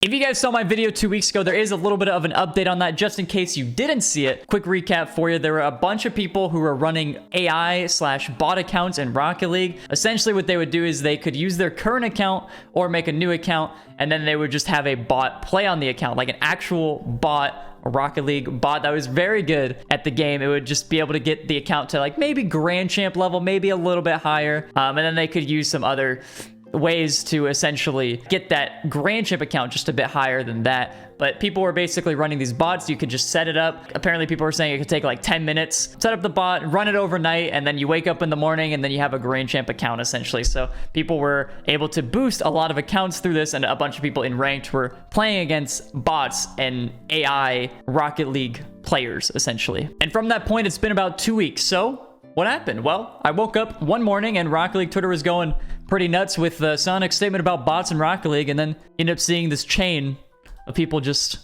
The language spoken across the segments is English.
If you guys saw my video 2 weeks ago, there is a little bit of an update on that just in case you didn't see it. Quick recap for you. There were a bunch of people who were running AI/bot accounts in Rocket League. Essentially what they would do is they could use their current account or make a new account, and then they would just have a bot play on the account, like an actual bot, a Rocket League bot that was very good at the game. It would just be able to get the account to like maybe Grand Champ level, maybe a little bit higher. And then they could use some other ways to essentially get that Grand Champ account just a bit higher than that. But people were basically running these bots. You could just set it up. Apparently people were saying it could take like 10 minutes, set up the bot, run it overnight, and then you wake up in the morning and then you have a Grand Champ account essentially. So people were able to boost a lot of accounts through this, and a bunch of people in ranked were playing against bots and AI Rocket League players essentially. And from that point, it's been about 2 weeks. So what happened? Well, I woke up one morning and Rocket League Twitter was going pretty nuts with the Psyonix statement about bots in Rocket League, and then ended up seeing this chain of people just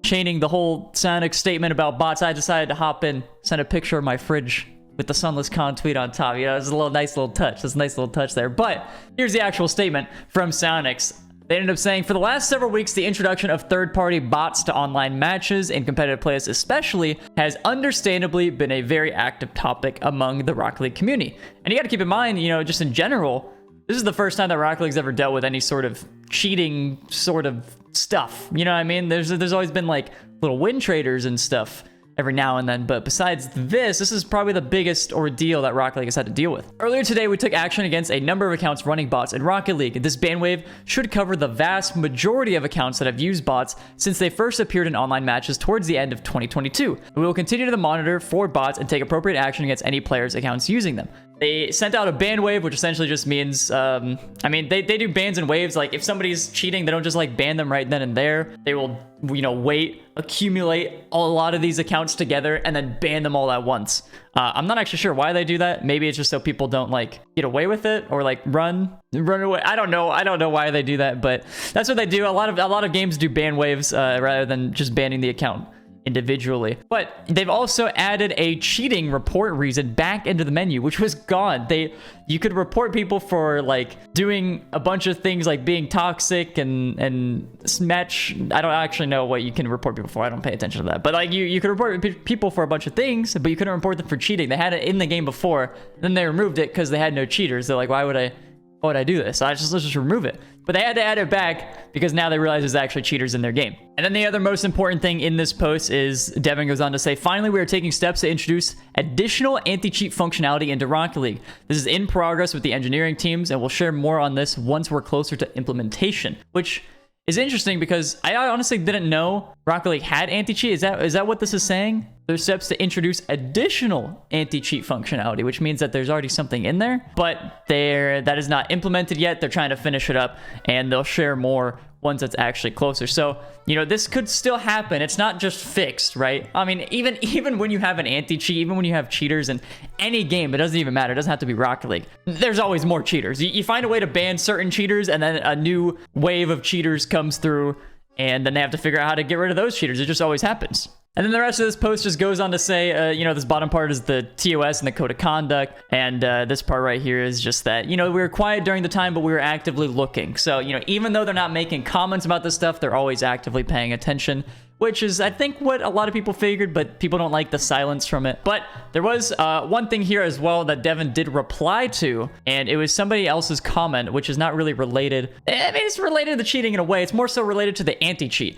chaining the whole Psyonix statement about bots. I decided to hop in, send a picture of my fridge with the Sunless Con tweet on top. You know, it's a nice little touch. It's a nice little touch there. But here's the actual statement from Psyonix. They ended up saying, for the last several weeks, the introduction of third-party bots to online matches and competitive players especially has understandably been a very active topic among the Rocket League community. And you got to keep in mind, you know, just in general, this is the first time that Rocket League's ever dealt with any sort of cheating sort of stuff. You know what I mean? There's always been like little win traders and stuff every now and then, but besides this is probably the biggest ordeal that Rocket League has had to deal with. Earlier today, we took action against a number of accounts running bots in Rocket League. This ban wave should cover the vast majority of accounts that have used bots since they first appeared in online matches towards the end of 2022. We will continue to monitor for bots and take appropriate action against any players' accounts using them. They sent out a ban wave, which essentially just means, I mean, they do bans and waves. Like, if somebody's cheating, they don't just, like, ban them right then and there. They will, you know, wait, accumulate a lot of these accounts together, and then ban them all at once. I'm not actually sure why they do that. Maybe it's just so people don't, like, get away with it or, like, run away. I don't know why they do that, but that's what they do. A lot of games do ban waves rather than just banning the account individually. But they've also added a cheating report reason back into the menu, which was gone. You could report people for like doing a bunch of things like being toxic and smash. I don't actually know what you can report people for. I don't pay attention to that. But like you could report people for a bunch of things, but you couldn't report them for cheating. They had it in the game before, then they removed it because they had no cheaters. They're like, why would I do this? Let's just remove it. But they had to add it back because now they realize there's actually cheaters in their game. And then the other most important thing in this post is Devin goes on to say, finally, we are taking steps to introduce additional anti-cheat functionality into Rocket League. This is in progress with the engineering teams, and we'll share more on this once we're closer to implementation, which is interesting because I honestly didn't know Rocket League had anti-cheat. Is that what this is saying? There's steps to introduce additional anti-cheat functionality, which means that there's already something in there, but that is not implemented yet. They're trying to finish it up, and they'll share more once it's actually closer. So, you know, this could still happen. It's not just fixed, right? I mean, even when you have an anti-cheat, even when you have cheaters in any game, it doesn't even matter. It doesn't have to be Rocket League. There's always more cheaters. You find a way to ban certain cheaters, and then a new wave of cheaters comes through, and then they have to figure out how to get rid of those cheaters. It just always happens. And then the rest of this post just goes on to say, you know, this bottom part is the TOS and the code of conduct. And this part right here is just that, you know, we were quiet during the time, but we were actively looking. So, you know, even though they're not making comments about this stuff, they're always actively paying attention, which is, I think, what a lot of people figured, but people don't like the silence from it. But there was one thing here as well that Devin did reply to, and it was somebody else's comment, which is not really related. I mean, it's related to the cheating in a way. It's more so related to the anti-cheat.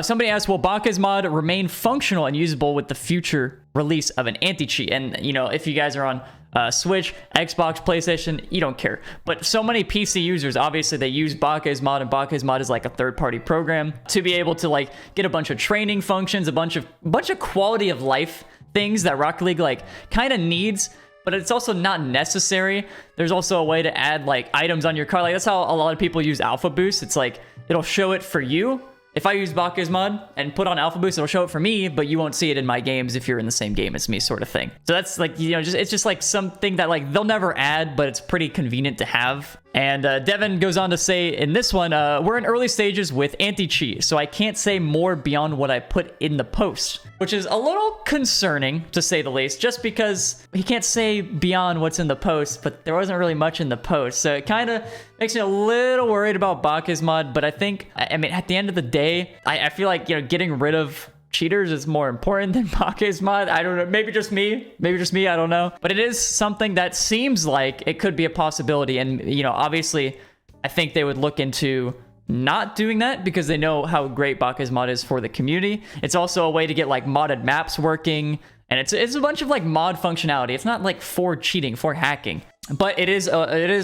Somebody asked, will Bakkesmod remain functional and usable with the future release of an anti-cheat? And, you know, if you guys are on Switch, Xbox, PlayStation, you don't care. But so many PC users, obviously, they use Bakkesmod, and Bakkesmod is like a third-party program to be able to like get a bunch of training functions, a bunch of quality of life things that Rocket League like kind of needs, but it's also not necessary. There's also a way to add like items on your car. Like that's how a lot of people use Alpha Boost. It's like it'll show it for you. If I use Bakkesmod and put on Alpha Boost, it'll show it for me, but you won't see it in my games if you're in the same game as me, sort of thing. So that's like, you know, it's just like something that like they'll never add, but it's pretty convenient to have. And Devin goes on to say in this one, we're in early stages with anti-cheat, so I can't say more beyond what I put in the post, which is a little concerning to say the least, just because he can't say beyond what's in the post, but there wasn't really much in the post. So it kind of makes me a little worried about Bakkesmod, but I mean, at the end of the day, I feel like, getting rid of cheaters is more important than Bakkesmod. I don't know, maybe just me, I don't know. But it is something that seems like it could be a possibility. And, obviously, I think they would look into not doing that because they know how great Bakkesmod is for the community. It's also a way to get like modded maps working. And it's a bunch of like mod functionality. It's not like for cheating, for hacking. But it is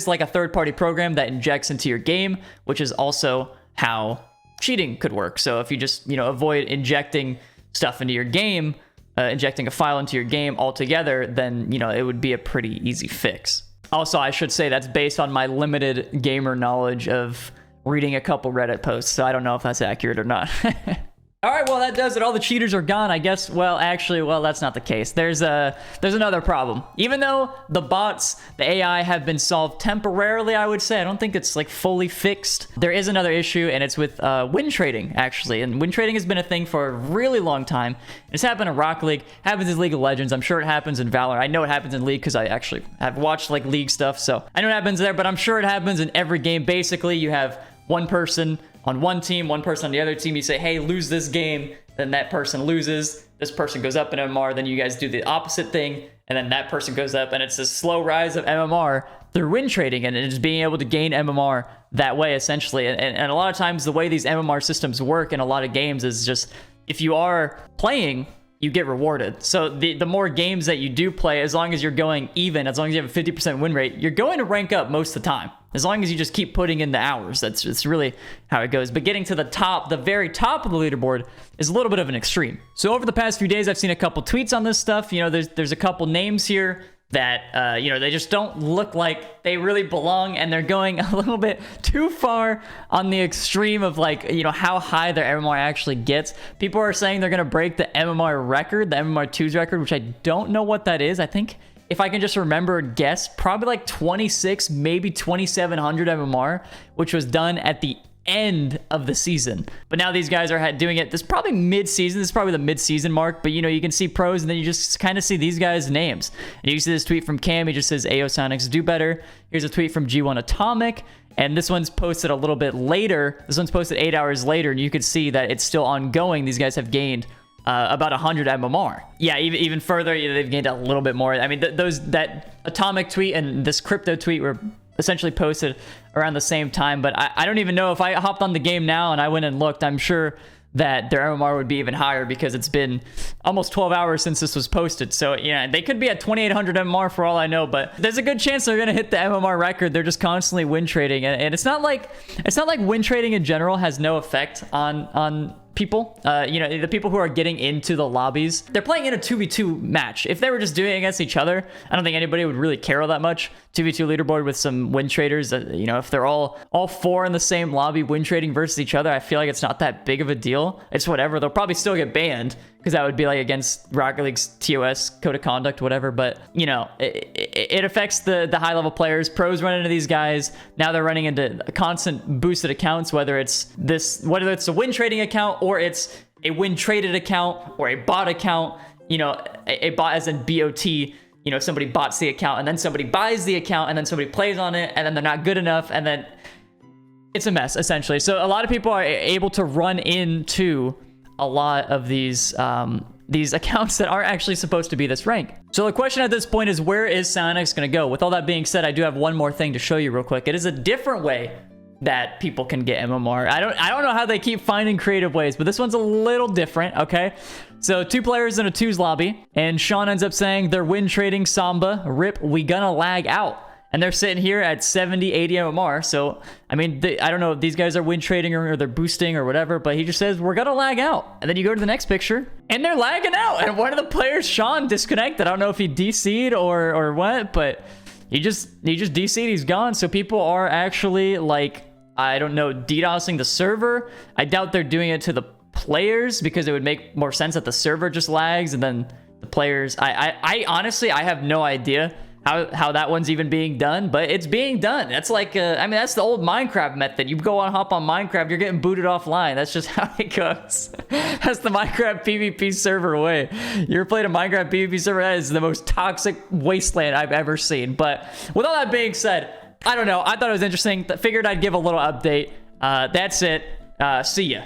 like a third-party program that injects into your game, which is also how cheating could work. So if you just, avoid injecting stuff into your game, injecting a file into your game altogether, then, it would be a pretty easy fix. Also, I should say that's based on my limited gamer knowledge of reading a couple Reddit posts, so I don't know if that's accurate or not. All right, well, that does it. All the cheaters are gone, I guess. Well, actually, that's not the case. There's another problem. Even though the bots, the AI have been solved temporarily, I would say, I don't think it's like fully fixed. There is another issue, and it's with win trading, actually. And win trading has been a thing for a really long time. It's happened in Rocket League, happens in League of Legends. I'm sure it happens in Valor. I know it happens in League because I actually have watched like League stuff, so I know it happens there, but I'm sure it happens in every game. Basically, you have one person on one team, one person on the other team. You say, hey, lose this game. Then that person loses. This person goes up in MMR. Then you guys do the opposite thing. And then that person goes up. And it's a slow rise of MMR through win trading. And just being able to gain MMR that way, essentially. And a lot of times the way these MMR systems work in a lot of games is just, if you are playing, you get rewarded. So the more games that you do play, as long as you're going even, as long as you have a 50% win rate, you're going to rank up most of the time. As long as you just keep putting in the hours, that's really how it goes. But getting to the top, the very top of the leaderboard, is a little bit of an extreme. So over the past few days, I've seen a couple tweets on this stuff. There's a couple names here that, they just don't look like they really belong, and they're going a little bit too far on the extreme of like, how high their MMR actually gets. People are saying they're going to break the MMR record, the MMR2's record, which I don't know what that is. I think, if I can just remember and guess, probably like 26, maybe 2,700 MMR, which was done at the end of the season. But now these guys are doing it. This is probably mid-season. This is probably the mid-season mark. But, you can see pros, and then you just kind of see these guys' names. And you see this tweet from Cam. He just says, Ayo Psyonix, do better. Here's a tweet from G1 Atomic. And this one's posted a little bit later. This one's posted 8 hours later, and you can see that it's still ongoing. These guys have gained about 100 MMR. Yeah, even further, they've gained a little bit more. I mean, that Atomic tweet and this crypto tweet were essentially posted around the same time, but I don't even know if I hopped on the game now and I went and looked, I'm sure that their MMR would be even higher because it's been almost 12 hours since this was posted. So, they could be at 2,800 MMR for all I know, but there's a good chance they're going to hit the MMR record. They're just constantly win trading. And it's not like win trading in general has no effect on people. The people who are getting into the lobbies, they're playing in a 2v2 match. If they were just doing it against each other, I don't think anybody would really care all that much. 2v2 leaderboard with some win traders, if they're all four in the same lobby win trading versus each other, I feel like it's not that big of a deal. It's whatever. They'll probably still get banned because that would be like against Rocket League's TOS code of conduct, whatever. But it affects the high level players. Pros run into these guys. Now they're running into constant boosted accounts, whether it's a win trading account or it's a win traded account or a bot account. A bot as in BOT. Somebody bots the account and then somebody buys the account and then somebody plays on it and then they're not good enough and then it's a mess, essentially. So a lot of people are able to run into a lot of these accounts that aren't actually supposed to be this rank. So the question at this point is, where is Psyonix going to go? With all that being said, I do have one more thing to show you real quick. It is a different way that people can get MMR. I don't know how they keep finding creative ways, but this one's a little different, okay? So 2 players in a 2s lobby, and Sean ends up saying they're win trading Samba, rip, we gonna lag out. And they're sitting here at 70, 80 MMR. So, I mean, I don't know if these guys are win trading or they're boosting or whatever, but he just says, we're going to lag out. And then you go to the next picture, and they're lagging out. And one of the players, Sean, disconnected. I don't know if he DC'd or what, but he just DC'd. He's gone. So people are actually, like, I don't know, DDoSing the server. I doubt they're doing it to the players because it would make more sense that the server just lags and then the players. I honestly, I have no idea how that one's even being done, but it's being done. That's like, I mean, that's the old Minecraft method. You go on, hop on Minecraft, you're getting booted offline. That's just how it goes. That's the Minecraft PvP server way. You ever played a Minecraft PvP server? That is the most toxic wasteland I've ever seen. But with all that being said, I don't know. I thought it was interesting. Figured I'd give a little update. That's it. See ya.